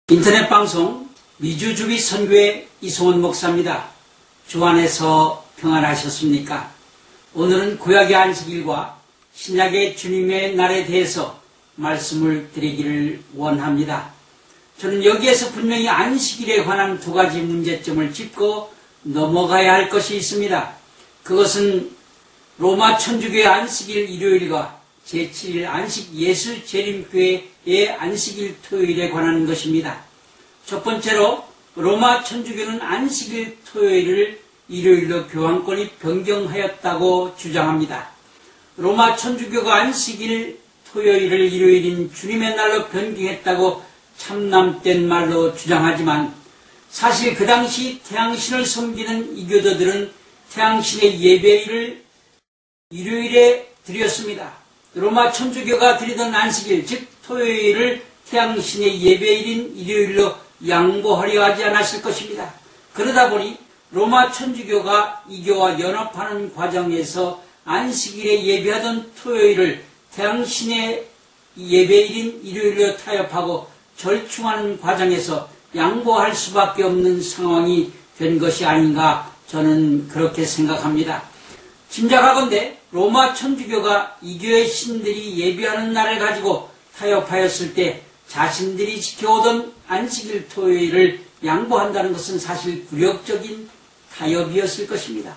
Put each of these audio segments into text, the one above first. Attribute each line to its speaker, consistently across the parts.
Speaker 1: 인터넷 방송 미주주비 선교회 이송원 목사입니다. 주 안에서 평안하셨습니까? 오늘은 구약의 안식일과 신약의 주님의 날에 대해서 말씀을 드리기를 원합니다. 저는 여기에서 분명히 안식일에 관한 두 가지 문제점을 짚고 넘어가야 할 것이 있습니다. 그것은 로마 천주교의 안식일 일요일과 제7일 안식 예수 재림교회의 안식일 토요일에 관한 것입니다. 첫 번째로 로마 천주교는 안식일 토요일을 일요일로 교황권이 변경하였다고 주장합니다. 로마 천주교가 안식일 토요일을 일요일인 주님의 날로 변경했다고 참남된 말로 주장하지만 사실 그 당시 태양신을 섬기는 이교도들은 태양신의 예배일을 일요일에 드렸습니다. 로마 천주교가 드리던 안식일, 즉 토요일을 태양신의 예배일인 일요일로 양보하려 하지 않았을 것입니다. 그러다 보니 로마 천주교가 이교와 연합하는 과정에서 안식일에 예배하던 토요일을 태양신의 예배일인 일요일로 타협하고 절충하는 과정에서 양보할 수밖에 없는 상황이 된 것이 아닌가 저는 그렇게 생각합니다. 짐작하건대 로마 천주교가 이교의 신들이 예배하는 날을 가지고 타협하였을 때 자신들이 지켜오던 안식일 토요일을 양보한다는 것은 사실 굴욕적인 타협이었을 것입니다.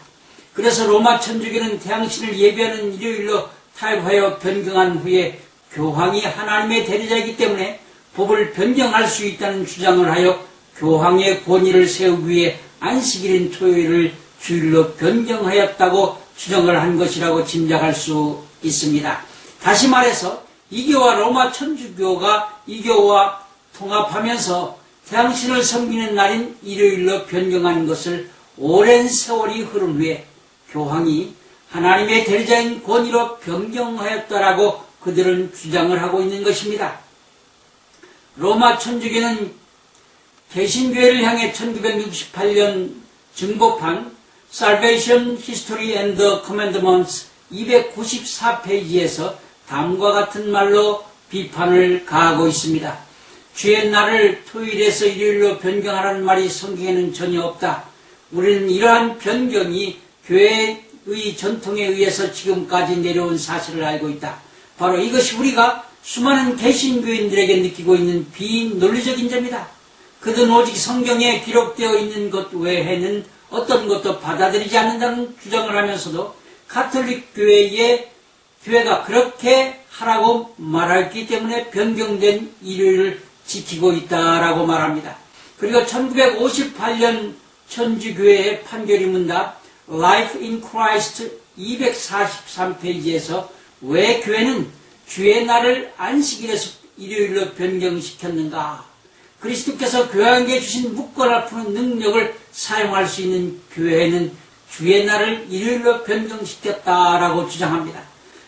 Speaker 1: 그래서 로마 천주교는 태양신을 예배하는 일요일로 타협하여 변경한 후에 교황이 하나님의 대리자이기 때문에 법을 변경할 수 있다는 주장을 하여 교황의 권위를 세우기 위해 안식일인 토요일을 주일로 변경하였다고 주장을 한 것이라고 짐작할 수 있습니다. 다시 말해서 이교와 로마 천주교가 이교와 통합하면서 태양신을 섬기는 날인 일요일로 변경한 것을 오랜 세월이 흐른 후에 교황이 하나님의 대리자인 권위로 변경하였다라고 그들은 주장을 하고 있는 것입니다. 로마 천주교는 개신교회를 향해 1968년 증거판 Salvation History and the Commandments 294페이지에서 다음과 같은 말로 비판을 가하고 있습니다. 주의 날을 토요일에서 일요일로 변경하라는 말이 성경에는 전혀 없다. 우리는 이러한 변경이 교회의 전통에 의해서 지금까지 내려온 사실을 알고 있다. 바로 이것이 우리가 수많은 개신교인들에게 느끼고 있는 비논리적인 점이다. 그들은 오직 성경에 기록되어 있는 것 외에는 어떤 것도 받아들이지 않는다는 주장을 하면서도 가톨릭 교회가 그렇게 하라고 말했기 때문에 변경된 일요일을 지키고 있다라고 말합니다. 그리고 1958년 천주교회의 판결이 문답 Life in Christ 243페이지에서 왜 교회는 주의 날을 안식일에서 일요일로 변경시켰는가? 그리스도께서 교회에게 주신 묻거나 푸는 능력을 사용할 수 있는 교회는 주의 날을 일요일로 변경시켰다라고 주장합니다.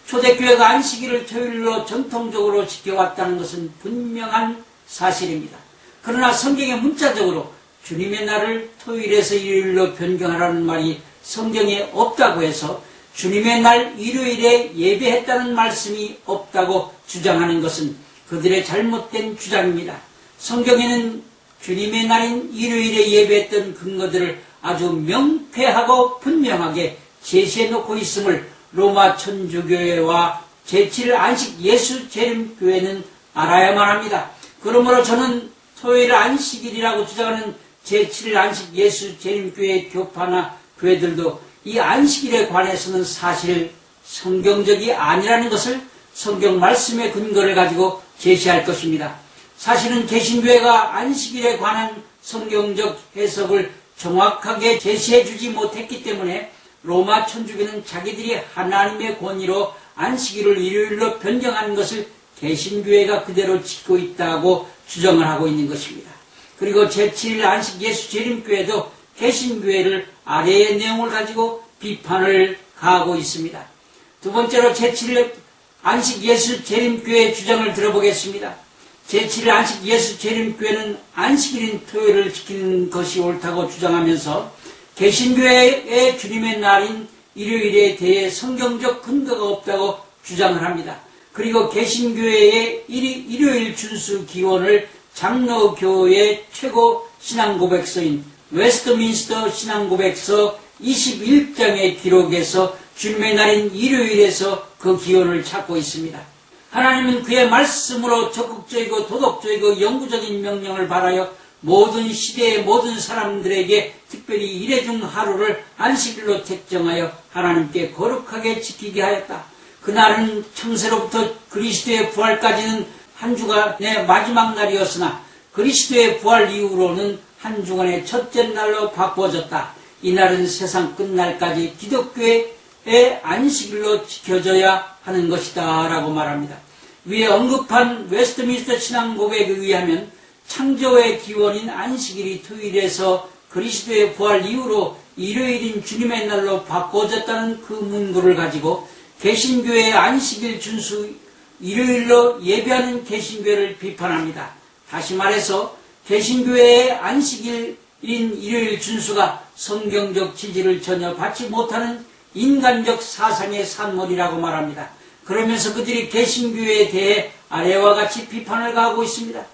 Speaker 1: 초대교회가 안식일을 토요일로 전통적으로 지켜왔다는 것은 분명한 사실입니다. 그러나 성경에 문자적으로 주님의 날을 토요일에서 일요일로 변경하라는 말이 성경에 없다고 해서 주님의 날 일요일에 예배했다는 말씀이 없다고 주장하는 것은 그들의 잘못된 주장입니다. 성경에는 주님의 날인 일요일에 예배했던 근거들을 아주 명쾌하고 분명하게 제시해놓고 있음을 로마 천주교회와 제7일 안식 예수 재림교회는 알아야만 합니다. 그러므로 저는 토요일 안식일이라고 주장하는 제7일 안식 예수 재림교회 교파나 교회들도 이 안식일에 관해서는 사실 성경적이 아니라는 것을 성경 말씀의 근거를 가지고 제시할 것입니다. 사실은 개신교회가 안식일에 관한 성경적 해석을 정확하게 제시해주지 못했기 때문에 로마 천주교는 자기들이 하나님의 권위로 안식일을 일요일로 변경하는 것을 개신교회가 그대로 지키고 있다고 주장을 하고 있는 것입니다. 그리고 제7일 안식 예수 재림교회도 개신교회를 아래의 내용을 가지고 비판을 가하고 있습니다. 두 번째로 제7일 안식 예수 재림교회의 주장을 들어보겠습니다. 제7일 안식 예수 재림교회는 안식일인 토요일을 지키는 것이 옳다고 주장하면서 개신교회의 주님의 날인 일요일에 대해 성경적 근거가 없다고 주장을 합니다. 그리고 개신교회의 일요일 준수 기원을 장로교의 최고 신앙고백서인 웨스트민스터 신앙고백서 21장의 기록에서 주님의 날인 일요일에서 그 기원을 찾고 있습니다. 하나님은 그의 말씀으로 적극적이고 도덕적이고 영구적인 명령을 발하여 모든 시대의 모든 사람들에게 특별히 일회 중 하루를 안식일로 택정하여 하나님께 거룩하게 지키게 하였다. 그날은 창세로부터 그리스도의 부활까지는 한 주간의 마지막 날이었으나 그리스도의 부활 이후로는 한 주간의 첫째 날로 바꿔졌다. 이날은 세상 끝날까지 기독교의 안식일로 지켜져야 하는 것이다 라고 말합니다. 위에 언급한 웨스트민스터 신앙고백에 의하면 창조의 기원인 안식일이 토요일에서 그리스도의 부활 이후로 일요일인 주님의 날로 바꿔졌다는 그 문구를 가지고 개신교의 안식일 준수 일요일로 예배하는 개신교를 비판합니다. 다시 말해서 개신교의 안식일인 일요일 준수가 성경적 지지를 전혀 받지 못하는 인간적 사상의 산물이라고 말합니다. 그러면서 그들이 개신교에 대해 아래와 같이 비판을 가하고 있습니다.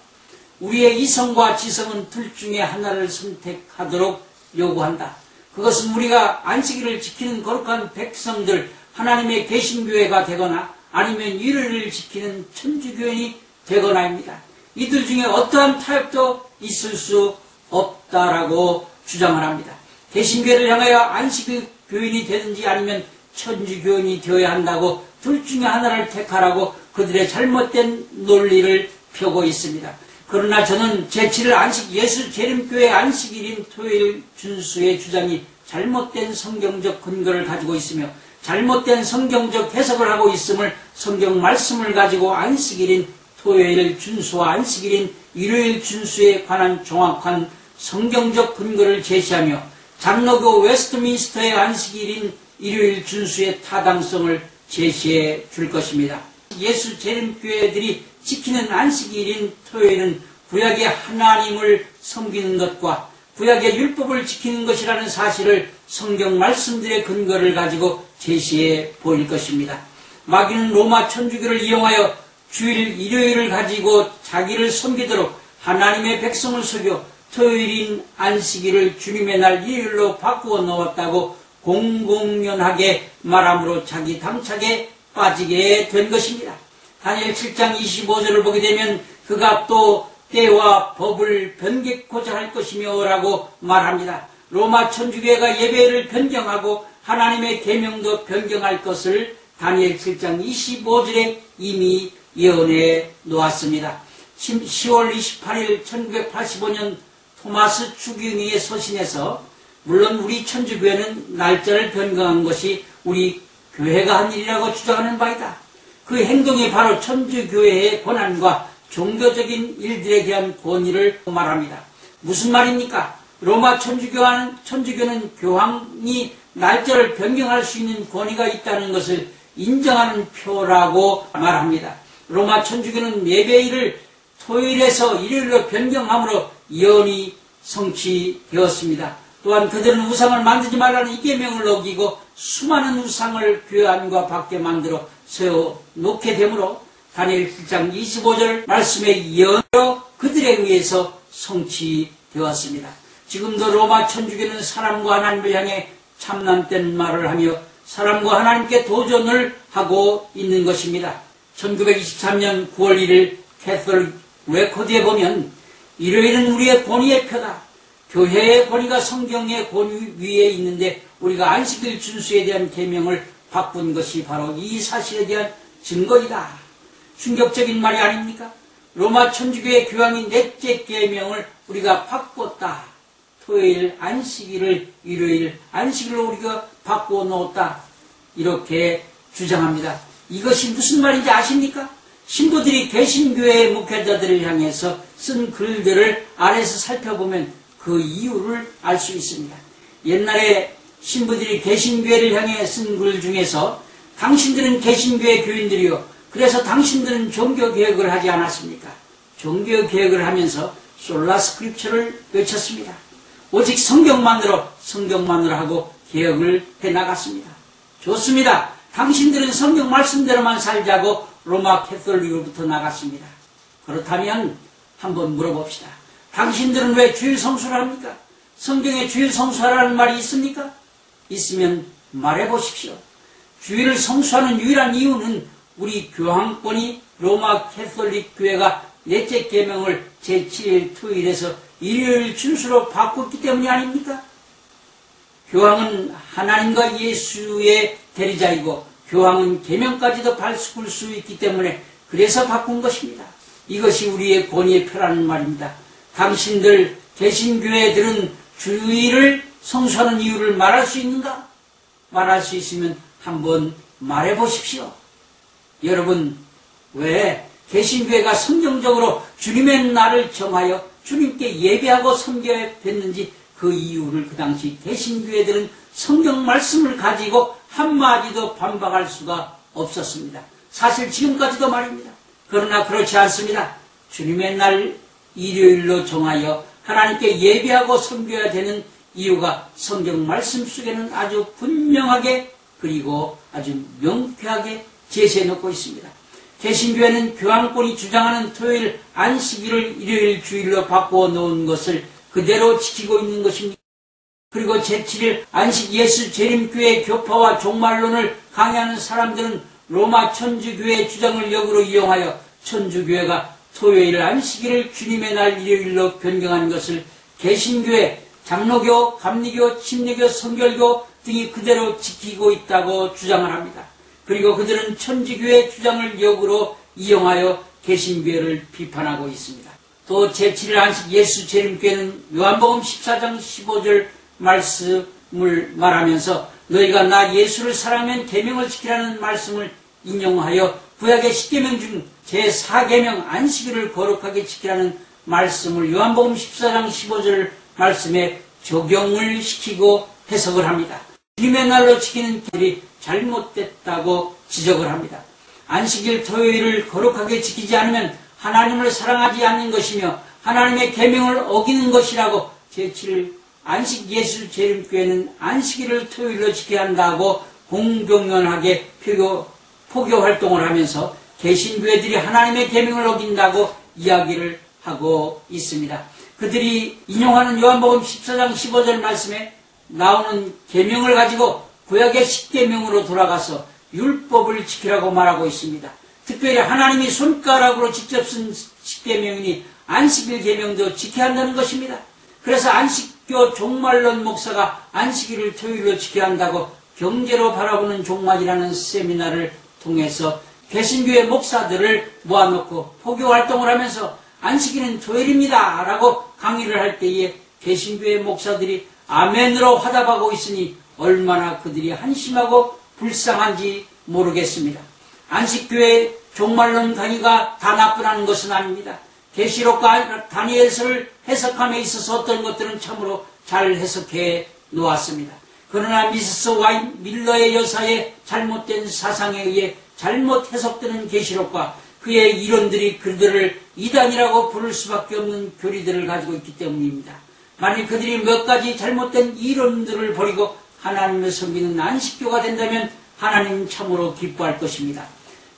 Speaker 1: 우리의 이성과 지성은 둘 중에 하나를 선택하도록 요구한다. 그것은 우리가 안식일을 지키는 거룩한 백성들, 하나님의 개신교회가 되거나 아니면 일요일을 지키는 천주교인이 되거나입니다. 이들 중에 어떠한 타협도 있을 수 없다라고 주장을 합니다. 개신교회를 향하여 안식일 교인이 되든지 아니면 천주교인이 되어야 한다고 둘 중에 하나를 택하라고 그들의 잘못된 논리를 펴고 있습니다. 그러나 저는 제7일 예수 재림교회 안식일인 토요일 준수의 주장이 잘못된 성경적 근거를 가지고 있으며 잘못된 성경적 해석을 하고 있음을 성경 말씀을 가지고 안식일인 토요일 준수와 안식일인 일요일 준수에 관한 정확한 성경적 근거를 제시하며 장로교 웨스트민스터의 안식일인 일요일 준수의 타당성을 제시해 줄 것입니다. 예수 재림교회들이 지키는 안식일인 토요일은 구약의 하나님을 섬기는 것과 구약의 율법을 지키는 것이라는 사실을 성경 말씀들의 근거를 가지고 제시해 보일 것입니다. 마귀는 로마 천주교를 이용하여 주일 일요일을 가지고 자기를 섬기도록 하나님의 백성을 속여 토요일인 안식일을 주님의 날 일요일로 바꾸어 놓았다고 공공연하게 말함으로 자기 당착에 빠지게 된 것입니다. 다니엘 7장 25절을 보게 되면 그가 또 때와 법을 변개코자 할 것이며 라고 말합니다. 로마 천주교회가 예배를 변경하고 하나님의 계명도 변경할 것을 다니엘 7장 25절에 이미 예언해 놓았습니다. 10월 28일 1985년 토마스 추기웅의 서신에서 물론 우리 천주교회는 날짜를 변경한 것이 우리 교회가 한 일이라고 주장하는 바이다. 그 행동이 바로 천주교회의 권한과 종교적인 일들에 대한 권위를 말합니다. 무슨 말입니까? 로마 천주교는 교황이 날짜를 변경할 수 있는 권위가 있다는 것을 인정하는 표라고 말합니다. 로마 천주교는 예배일을 토요일에서 일요일로 변경함으로 예언이 성취되었습니다. 또한 그들은 우상을 만들지 말라는 이 계명을 어기고 수많은 우상을 교회 밖에 만들어 세워놓게 되므로 다니엘 7장 25절 말씀의 예언으로 그들에 의해서 성취되었습니다. 지금도 로마 천주교는 사람과 하나님을 향해 참남된 말을 하며 사람과 하나님께 도전을 하고 있는 것입니다. 1923년 9월 1일 캐톨릭 레코드에 보면 일요일은 우리의 권위의 표다. 교회의 권위가 성경의 권위 위에 있는데 우리가 안식일 준수에 대한 계명을 바꾼 것이 바로 이 사실에 대한 증거이다. 충격적인 말이 아닙니까? 로마 천주교의 교황인 넷째 계명을 우리가 바꿨다. 토요일 안식일을 일요일 안식일로 우리가 바꾸어 놓았다. 이렇게 주장합니다. 이것이 무슨 말인지 아십니까? 신부들이 개신교회의 목회자들을 향해서 쓴 글들을 아래에서 살펴보면 그 이유를 알 수 있습니다. 옛날에 신부들이 개신교회를 향해 쓴 글 중에서 당신들은 개신교회 교인들이요. 그래서 당신들은 종교개혁을 하지 않았습니까? 종교개혁을 하면서 솔라 스크립처를 외쳤습니다. 오직 성경만으로 하고 개혁을 해나갔습니다. 좋습니다. 당신들은 성경 말씀대로만 살자고 로마 캐톨릭으로부터 나갔습니다. 그렇다면 한번 물어봅시다. 당신들은 왜 주일 성수를 합니까? 성경에 주일 성수하라는 말이 있습니까? 있으면 말해보십시오. 주일을 성수하는 유일한 이유는 우리 교황권이 로마 캐톨릭 교회가 넷째 계명을 제7일 토요일에서 일요일 준수로 바꿨기 때문이 아닙니까? 교황은 하나님과 예수의 대리자이고 교황은 계명까지도 밟을 수 있기 때문에 그래서 바꾼 것입니다. 이것이 우리의 권위의 표라는 말입니다. 당신들 개신교회들은 주일을 성수하는 이유를 말할 수 있는가? 말할 수 있으면 한번 말해보십시오. 여러분, 왜 개신교회가 성경적으로 주님의 날을 정하여 주님께 예배하고 섬겨야 됐는지 그 이유를 그 당시 개신교회들은 성경 말씀을 가지고 한마디도 반박할 수가 없었습니다. 사실 지금까지도 말입니다. 그러나 그렇지 않습니다. 주님의 날 일요일로 정하여 하나님께 예배하고 섬겨야 되는 이유가 성경 말씀 속에는 아주 분명하게 그리고 아주 명쾌하게 제시해 놓고 있습니다. 개신교회는 교황권이 주장하는 토요일 안식일을 일요일 주일로 바꾸어 놓은 것을 그대로 지키고 있는 것입니다. 그리고 제7일 안식 예수 재림교회 교파와 종말론을 강의하는 사람들은 로마 천주교회의 주장을 역으로 이용하여 천주교회가 토요일 안식일을 주님의 날 일요일로 변경한 것을 개신교회, 장로교, 감리교, 침례교, 성결교 등이 그대로 지키고 있다고 주장을 합니다. 그리고 그들은 천주교회의 주장을 역으로 이용하여 개신교회를 비판하고 있습니다. 또 제7일 안식 예수 재림교회는 요한복음 14장 15절 말씀을 말하면서 너희가 나 예수를 사랑하면 계명을 지키라는 말씀을 인용하여 구약의 10계명 중 제4계명 안식일을 거룩하게 지키라는 말씀을 요한복음 14장 15절 말씀에 적용을 시키고 해석을 합니다. 주님의 날로 지키는 길이 잘못됐다고 지적을 합니다. 안식일 토요일을 거룩하게 지키지 않으면 하나님을 사랑하지 않는 것이며 하나님의 계명을 어기는 것이라고 제7일 안식 예수 재림교회는 안식일을 토요일로 지켜야 한다고 공공연하게 포교 활동을 하면서 개신교회들이 하나님의 계명을 어긴다고 이야기를 하고 있습니다. 그들이 인용하는 요한복음 14장 15절 말씀에 나오는 계명을 가지고 구약의 10계명으로 돌아가서 율법을 지키라고 말하고 있습니다. 특별히 하나님이 손가락으로 직접 쓴 10계명이니 안식일 계명도 지켜야 한다는 것입니다. 그래서 안식교 종말론 목사가 안식일을 토요일로 지켜야 한다고 경제로 바라보는 종말이라는 세미나를 통해서 개신교회 목사들을 모아놓고 포교활동을 하면서 안식일은 토요일입니다 라고 강의를 할 때에 개신교회 목사들이 아멘으로 화답하고 있으니 얼마나 그들이 한심하고 불쌍한지 모르겠습니다. 안식교회 종말론 강의가 다 나쁘다는 것은 아닙니다. 계시록과 다니엘서를 해석함에 있어서 어떤 것들은 참으로 잘 해석해 놓았습니다. 그러나 미세스 와인 밀러의 여사의 잘못된 사상에 의해 잘못 해석되는 계시록과 그의 이론들이 그들을 이단이라고 부를 수밖에 없는 교리들을 가지고 있기 때문입니다. 만일 그들이 몇 가지 잘못된 이론들을 버리고 하나님을 섬기는 안식교가 된다면 하나님 참으로 기뻐할 것입니다.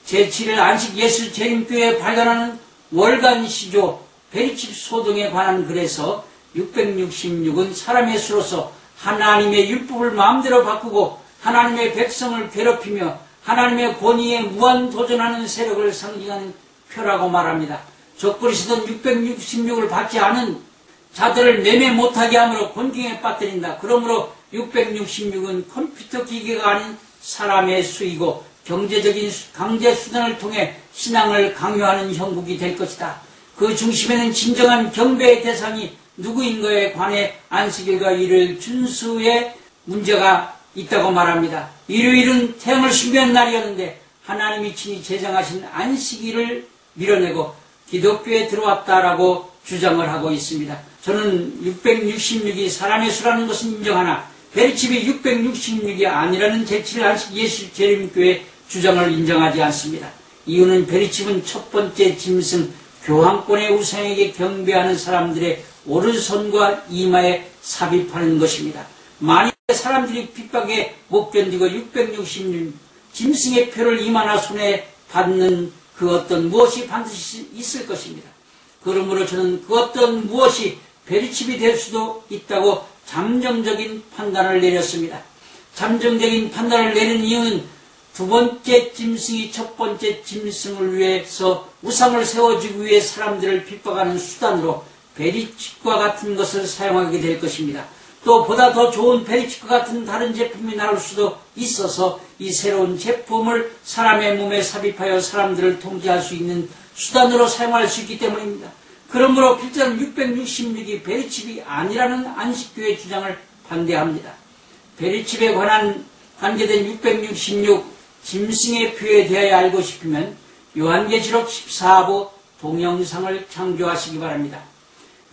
Speaker 1: 제7일 안식 예수 재림교회에 발간하는 월간 시조 베리칩 소동에 관한 글에서 666은 사람의 수로서 하나님의 율법을 마음대로 바꾸고 하나님의 백성을 괴롭히며 하나님의 권위에 무한도전하는 세력을 상징하는 표라고 말합니다. 적그리스도는 666을 받지 않은 자들을 매매 못하게 함으로 곤경에 빠뜨린다. 그러므로 666은 컴퓨터 기계가 아닌 사람의 수이고 경제적인 강제 수단을 통해 신앙을 강요하는 형국이 될 것이다. 그 중심에는 진정한 경배의 대상이 누구인 거에 관해 안식일과 일요일 준수의 문제가 있다고 말합니다. 일요일은 태양을 숭배한 날이었는데 하나님이 친히 제정하신 안식일을 밀어내고 기독교에 들어왔다라고 주장을 하고 있습니다. 저는 666이 사람의 수라는 것은 인정하나 베리칩이 666이 아니라는 제7일 안식 예수 재림교회 주장을 인정하지 않습니다. 이유는 베리칩은 첫 번째 짐승 교황권의 우상에게 경배하는 사람들의 오른손과 이마에 삽입하는 것입니다. 만일 사람들이 핍박에 못 견디고 666 짐승의 표를 이마나 손에 받는 그 어떤 무엇이 반드시 있을 것입니다. 그러므로 저는 그 어떤 무엇이 베리칩이 될 수도 있다고 잠정적인 판단을 내렸습니다. 잠정적인 판단을 내는 이유는 두 번째 짐승이 첫 번째 짐승을 위해서 우상을 세워주기 위해 사람들을 핍박하는 수단으로 베리칩과 같은 것을 사용하게 될 것입니다. 또 보다 더 좋은 베리칩과 같은 다른 제품이 나올 수도 있어서 이 새로운 제품을 사람의 몸에 삽입하여 사람들을 통제할 수 있는 수단으로 사용할 수 있기 때문입니다. 그러므로 필전 666이 베리칩이 아니라는 안식교의 주장을 반대합니다. 베리칩에 관계된 666 짐승의 표에 대하여 알고 싶으면 요한계시록 14부 동영상을 참조하시기 바랍니다.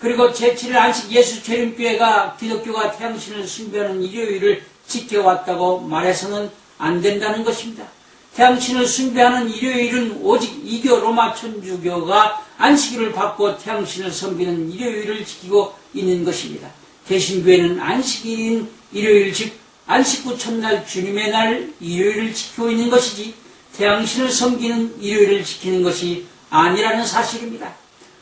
Speaker 1: 그리고 제7일 안식 예수 재림교회가 기독교가 태양신을 숭배하는 일요일을 지켜왔다고 말해서는 안 된다는 것입니다. 태양신을 숭배하는 일요일은 오직 이교 로마 천주교가 안식일을 받고 태양신을 섬기는 일요일을 지키고 있는 것입니다. 개신교회는 안식일인 일요일 즉 안식 후 첫날 주님의 날 일요일을 지키고 있는 것이지 태양신을 섬기는 일요일을 지키는 것이 아니라는 사실입니다.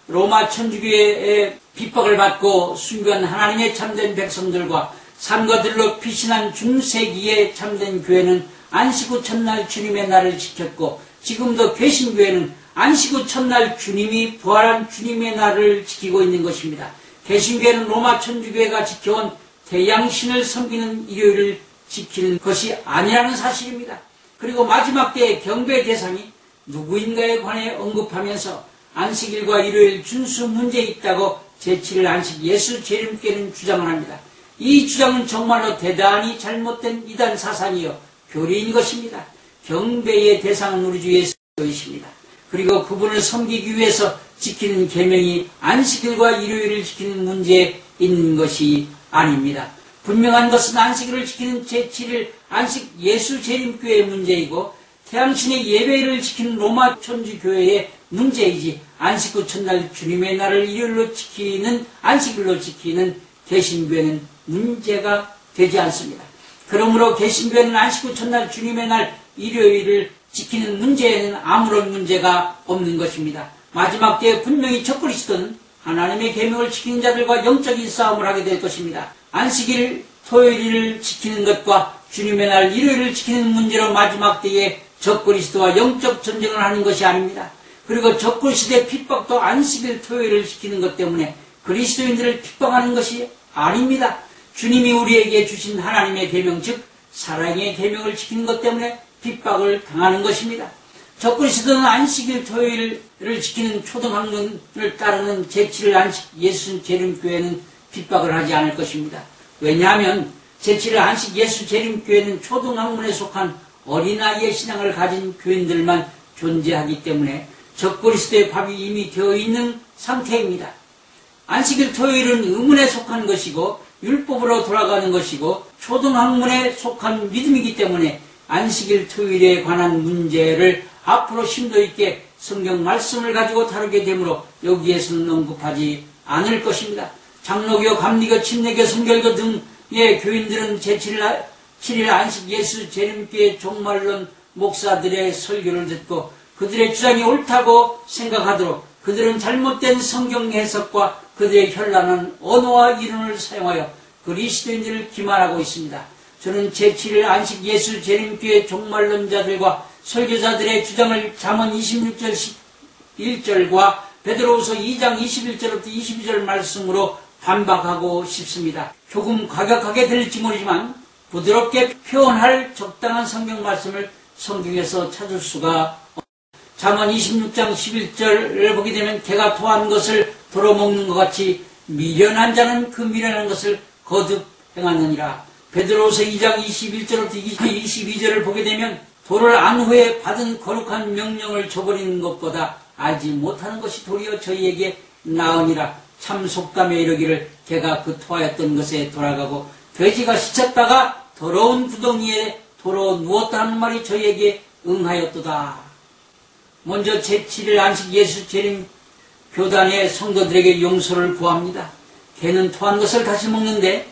Speaker 1: 로마 천주교의 핍박을 받고 숭배한 하나님의 참된 백성들과 삼가들로 피신한 중세기의 참된 교회는 안식 후 첫날 주님의 날을 지켰고 지금도 개신교회는 안식 후 첫날 주님이 부활한 주님의 날을 지키고 있는 것입니다. 개신교회는 로마 천주교회가 지켜온 태양신을 섬기는 일요일을 지키는 것이 아니라는 사실입니다. 그리고 마지막 때의 경배의 대상이 누구인가에 관해 언급하면서 안식일과 일요일 준수 문제에 있다고 제7일 안식 예수 재림교회는 주장을 합니다. 이 주장은 정말로 대단히 잘못된 이단 사상이요 교리인 것입니다. 경배의 대상은 우리 주 예수이십니다. 그리고 그분을 섬기기 위해서 지키는 계명이 안식일과 일요일을 지키는 문제에 있는 것이 아닙니다. 분명한 것은 안식일을 지키는 제7일 안식 예수 재림교회의 문제이고 태양신의 예배를 지키는 로마 천주교회의 문제이지 안식 후 첫날 주님의 날을 일요일로 지키는 안식일로 지키는 개신교회는 문제가 되지 않습니다. 그러므로 개신교회는 안식 후 첫날 주님의 날 일요일을 지키는 문제에는 아무런 문제가 없는 것입니다. 마지막 때에 분명히 적그리스도는 하나님의 계명을 지키는 자들과 영적인 싸움을 하게 될 것입니다. 안식일 토요일을 지키는 것과 주님의 날 일요일을 지키는 문제로 마지막 때에 적그리스도와 영적 전쟁을 하는 것이 아닙니다. 그리고 적그리스도의 핍박도 안식일 토요일을 지키는 것 때문에 그리스도인들을 핍박하는 것이 아닙니다. 주님이 우리에게 주신 하나님의 계명 즉 사랑의 계명을 지키는 것 때문에 핍박을 당하는 것입니다. 적그리스도는 안식일 토요일을 지키는 초등학문을 따르는 제7일 안식 예수 재림교회는 핍박을 하지 않을 것입니다. 왜냐하면 제7일 안식 예수 재림교회는 초등학문에 속한 어린아이의 신앙을 가진 교인들만 존재하기 때문에 적그리스도의 밥이 이미 되어 있는 상태입니다. 안식일 토요일은 의문에 속한 것이고 율법으로 돌아가는 것이고 초등학문에 속한 믿음이기 때문에 안식일 토요일에 관한 문제를 앞으로 심도 있게 성경 말씀을 가지고 다루게 되므로 여기에서는 언급하지 않을 것입니다. 장로교, 감리교, 침례교, 성결교 등의 교인들은 제7일 안식 예수 재림교회 종말론 목사들의 설교를 듣고 그들의 주장이 옳다고 생각하도록 그들은 잘못된 성경 해석과 그들의 현란한 언어와 이론을 사용하여 그리스도인들을 기만하고 있습니다. 저는 제7일 안식 예수 재림교회 종말론자들과 설교자들의 주장을 잠언 26절 11절과 베드로후서 2장 21절부터 22절 말씀으로 반박하고 싶습니다. 조금 과격하게 들릴지 모르지만 부드럽게 표현할 적당한 성경 말씀을 성경에서 찾을 수가 없습니다. 잠언 26장 11절을 보게 되면 개가 토한 것을 도로먹는 것 같이 미련한 자는 그 미련한 것을 거듭 행하느니라. 베드로후서 2장 21절부터 22절을 보게 되면 도를 안 후에 받은 거룩한 명령을 저버리는 것보다 알지 못하는 것이 도리어 저희에게 나으니라. 참 속담에 이르기를 개가 그 토하였던 것에 돌아가고 돼지가 씻었다가 더러운 구덩이에 도로 누웠다 하는 말이 저희에게 응하였도다. 먼저 제7일 안식 예수 재림 교단의 성도들에게 용서를 구합니다. 개는 토한 것을 다시 먹는데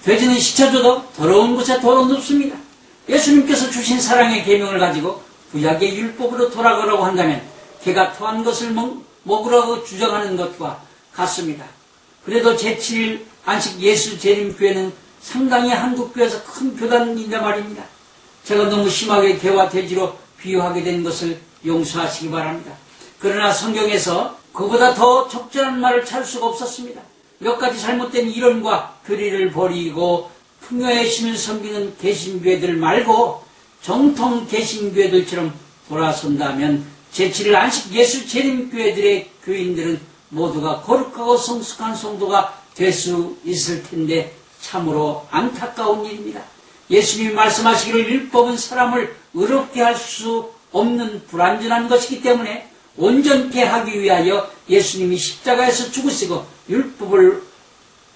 Speaker 1: 돼지는 씻어줘도 더러운 곳에 도로 눕습니다. 예수님께서 주신 사랑의 계명을 가지고 구약의 율법으로 돌아가라고 한다면 개가 토한 것을 먹으라고 주장하는 것과 같습니다. 그래도 제7일 안식 예수 재림교회는 상당히 한국교회에서 큰 교단인데 말입니다. 제가 너무 심하게 개와 돼지로 비유하게 된 것을 용서하시기 바랍니다. 그러나 성경에서 그보다 더 적절한 말을 찾을 수가 없었습니다. 몇 가지 잘못된 이론과 교리를 버리고 풍요의 신을 섬기는 개신교회들 말고 정통 개신교회들처럼 돌아선다면 제7일 안식 예수 재림교회들의 교인들은 모두가 거룩하고 성숙한 성도가 될 수 있을 텐데 참으로 안타까운 일입니다. 예수님이 말씀하시기를 율법은 사람을 의롭게 할 수 없는 불완전한 것이기 때문에 온전케 하기 위하여 예수님이 십자가에서 죽으시고 율법을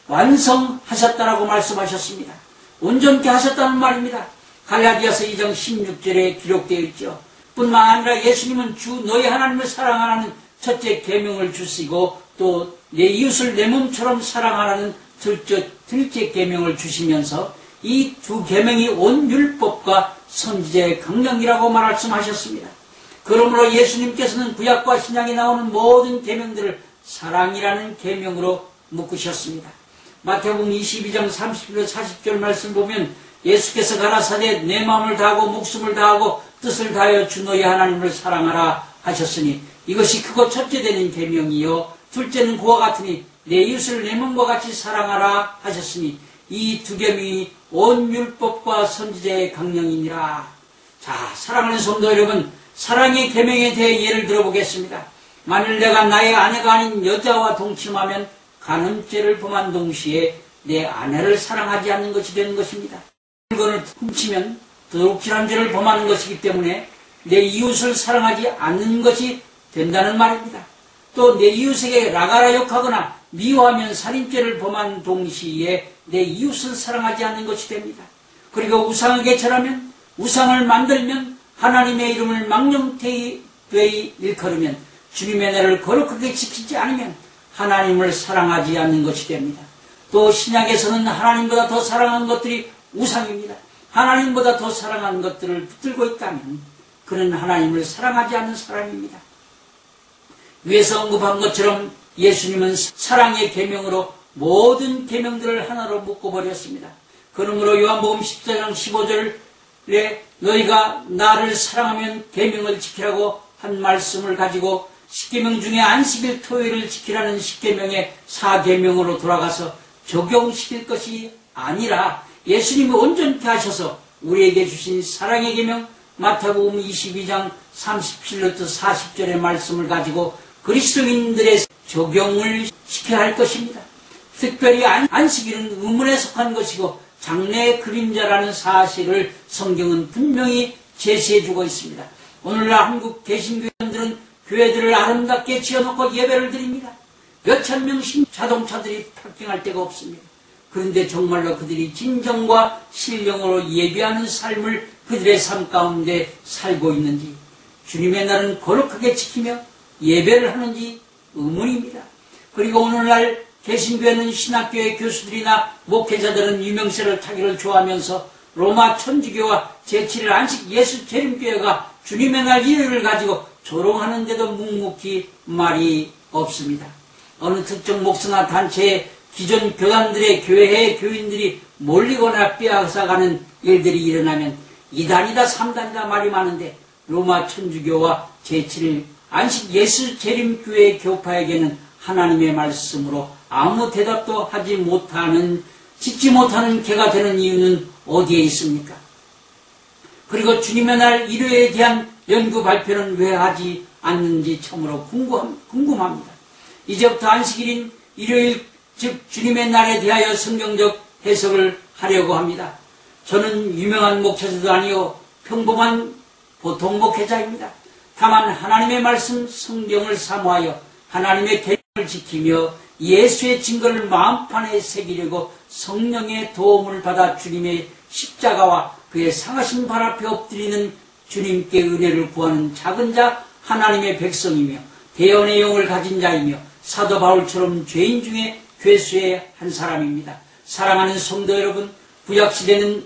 Speaker 1: 완성하셨다라고 말씀하셨습니다. 온전케 하셨다는 말입니다. 갈라디아서 2장 16절에 기록되어 있죠. 뿐만 아니라 예수님은 주 너희 하나님을 사랑하라는 첫째 계명을 주시고 또 내 이웃을 내 몸처럼 사랑하라는 둘째 계명을 주시면서 이 두 계명이 온 율법과 선지자의 강령이라고 말씀하셨습니다. 그러므로 예수님께서는 구약과 신약에 나오는 모든 계명들을 사랑이라는 계명으로 묶으셨습니다. 마태복음 22장 30절 40절 말씀 보면 예수께서 가라사대 내 마음을 다하고 목숨을 다하고 뜻을 다하여 주 너희 하나님을 사랑하라 하셨으니 이것이 크고 첫째 되는 계명이요 둘째는 그와 같으니 내 이웃을 내 몸과 같이 사랑하라 하셨으니 이 두 계명이 온 율법과 선지자의 강령이니라. 자, 사랑하는 성도 여러분, 사랑의 계명에 대해 예를 들어보겠습니다. 만일 내가 나의 아내가 아닌 여자와 동침하면 간음죄를 범한 동시에 내 아내를 사랑하지 않는 것이 되는 것입니다. 물건을 훔치면 도둑질한 죄를 범하는 것이기 때문에 내 이웃을 사랑하지 않는 것이 된다는 말입니다. 또 내 이웃에게 라가라 욕하거나 미워하면 살인죄를 범한 동시에 내 이웃을 사랑하지 않는 것이 됩니다. 그리고 우상을 개철하면, 우상을 만들면, 하나님의 이름을 망령되이 일컬으면, 주님의 날을 거룩하게 지키지 않으면 하나님을 사랑하지 않는 것이 됩니다. 또 신약에서는 하나님보다 더 사랑하는 것들이 우상입니다. 하나님보다 더 사랑하는 것들을 붙들고 있다면 그는 하나님을 사랑하지 않는 사람입니다. 위에서 언급한 것처럼 예수님은 사랑의 계명으로 모든 계명들을 하나로 묶어버렸습니다. 그러므로 요한복음 14장 15절에 너희가 나를 사랑하면 계명을 지키라고 한 말씀을 가지고 10계명 중에 안식일 토요일을 지키라는 10계명의 4계명으로 돌아가서 적용시킬 것이 아니라 예수님이 온전케 하셔서 우리에게 주신 사랑의 계명 마태복음 22장 37절부터 40절의 말씀을 가지고 그리스도인들의 적용을 시켜야 할 것입니다. 특별히 안식일은 의문에 속한 것이고 장래의 그림자라는 사실을 성경은 분명히 제시해주고 있습니다. 오늘날 한국 개신교회들은 교회들을 아름답게 지어놓고 예배를 드립니다. 몇천 명씩 자동차들이 파킹할 데가 없습니다. 그런데 정말로 그들이 진정과 신령으로 예배하는 삶을 그들의 삶 가운데 살고 있는지, 주님의 날은 거룩하게 지키며 예배를 하는지 의문입니다. 그리고 오늘날 개신교회는 신학교의 교수들이나 목회자들은 유명세를 타기를 좋아하면서 로마 천주교와 제7일 안식 예수 재림교회가 주님의 날 일요일을 가지고 조롱하는데도 묵묵히 말이 없습니다. 어느 특정 목사나 단체의 기존 교단들의 교회의 교인들이 몰리거나 빼앗아가는 일들이 일어나면 2단이다 3단이다 말이 많은데 로마 천주교와 제7일 안식 예수 재림교회 교파에게는 하나님의 말씀으로 아무 대답도 하지 못하는, 짓지 못하는 개가 되는 이유는 어디에 있습니까? 그리고 주님의 날 일요일에 대한 연구 발표는 왜 하지 않는지 참으로 궁금합니다. 이제부터 안식일인 일요일, 즉 주님의 날에 대하여 성경적 해석을 하려고 합니다. 저는 유명한 목회자도 아니요 평범한 보통 목회자입니다. 다만 하나님의 말씀 성경을 사모하여 하나님의 계명을 지키며 예수의 증거를 마음판에 새기려고 성령의 도움을 받아 주님의 십자가와 그의 상하신 발 앞에 엎드리는 주님께 은혜를 구하는 작은 자 하나님의 백성이며 대언의 영을 가진 자이며 사도 바울처럼 죄인 중에 괴수의 한 사람입니다. 사랑하는 성도 여러분, 구약시대는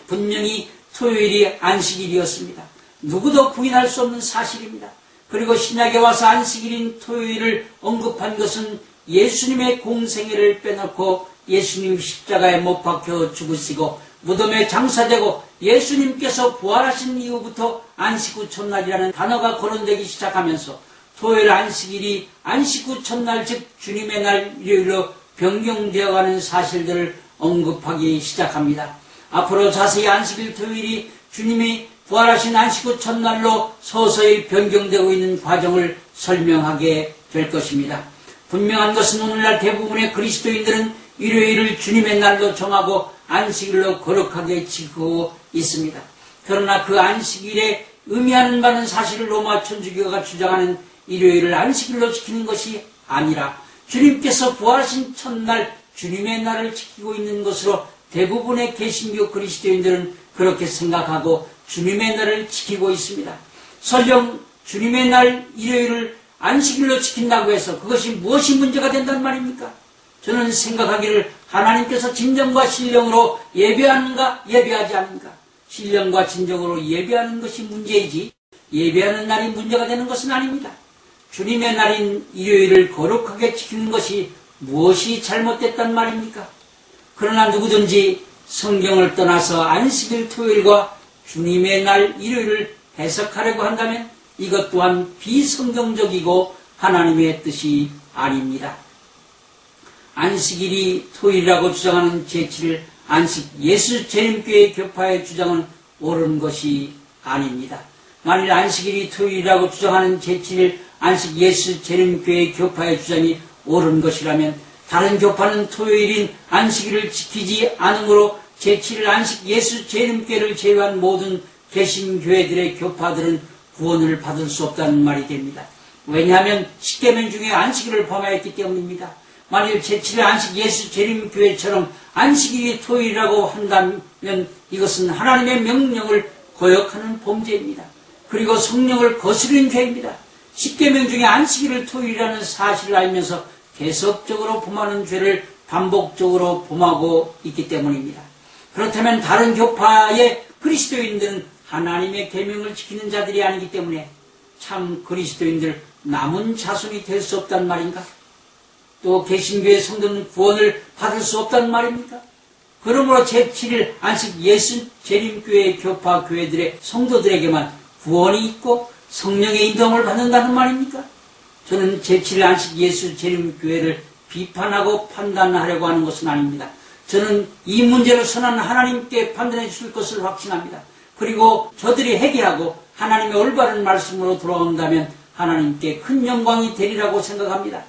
Speaker 1: 분명히 토요일이 안식일이었습니다. 누구도 부인할 수 없는 사실입니다. 그리고 신약에 와서 안식일인 토요일을 언급한 것은 예수님의 공생애를 빼놓고 예수님 십자가에 못 박혀 죽으시고 무덤에 장사되고 예수님께서 부활하신 이후부터 안식 후 첫날이라는 단어가 거론되기 시작하면서 토요일 안식일이 안식 후 첫날 즉 주님의 날 일요일로 변경되어가는 사실들을 언급하기 시작합니다. 앞으로 자세히 안식일 토요일이 주님이 부활하신 안식 후 첫날로 서서히 변경되고 있는 과정을 설명하게 될 것입니다. 분명한 것은 오늘날 대부분의 그리스도인들은 일요일을 주님의 날로 정하고 안식일로 거룩하게 지키고 있습니다. 그러나 그 안식일에 의미하는 바는 사실 로마 천주교가 주장하는 일요일을 안식일로 지키는 것이 아니라 주님께서 부활하신 첫날 주님의 날을 지키고 있는 것으로 대부분의 개신교 그리스도인들은 그렇게 생각하고 주님의 날을 지키고 있습니다. 설령 주님의 날 일요일을 안식일로 지킨다고 해서 그것이 무엇이 문제가 된단 말입니까? 저는 생각하기를 하나님께서 진정과 신령으로 예배하는가 예배하지 않는가, 신령과 진정으로 예배하는 것이 문제이지 예배하는 날이 문제가 되는 것은 아닙니다. 주님의 날인 일요일을 거룩하게 지키는 것이 무엇이 잘못됐단 말입니까? 그러나 누구든지 성경을 떠나서 안식일 토요일과 주님의 날 일요일을 해석하려고 한다면 이것 또한 비성경적이고 하나님의 뜻이 아닙니다. 안식일이 토요일이라고 주장하는 제7일 안식 예수 재림교회 교파의 주장은 옳은 것이 아닙니다. 만일 안식일이 토요일이라고 주장하는 제7일 안식 예수 재림교회 교파의 주장이 옳은 것이라면 다른 교파는 토요일인 안식일을 지키지 않으므로 제7일 안식 예수 재림교회를 제외한 모든 개신교회들의 교파들은 구원을 받을 수 없다는 말이 됩니다. 왜냐하면 십계명 중에 안식일을 범하였기 때문입니다. 만일 제7일 안식 예수 재림교회처럼 안식일이 토요일이라고 한다면 이것은 하나님의 명령을 거역하는 범죄입니다. 그리고 성령을 거스르는 죄입니다. 십계명 중에 안식일을 토요일이라는 사실을 알면서 계속적으로 범하는 죄를 반복적으로 범하고 있기 때문입니다. 그렇다면 다른 교파의 그리스도인들은 하나님의 계명을 지키는 자들이 아니기 때문에 참 그리스도인들 남은 자손이 될 수 없단 말인가? 또 개신교의 성도는 구원을 받을 수 없단 말입니까? 그러므로 제7일 안식 예수 재림교회 교파 교회들의 성도들에게만 구원이 있고 성령의 인도함을 받는다는 말입니까? 저는 제7일 안식 예수 재림교회를 비판하고 판단하려고 하는 것은 아닙니다. 저는 이 문제를 선한 하나님께 판단해 주실 것을 확신합니다. 그리고 저들이 회개하고 하나님의 올바른 말씀으로 돌아온다면 하나님께 큰 영광이 되리라고 생각합니다.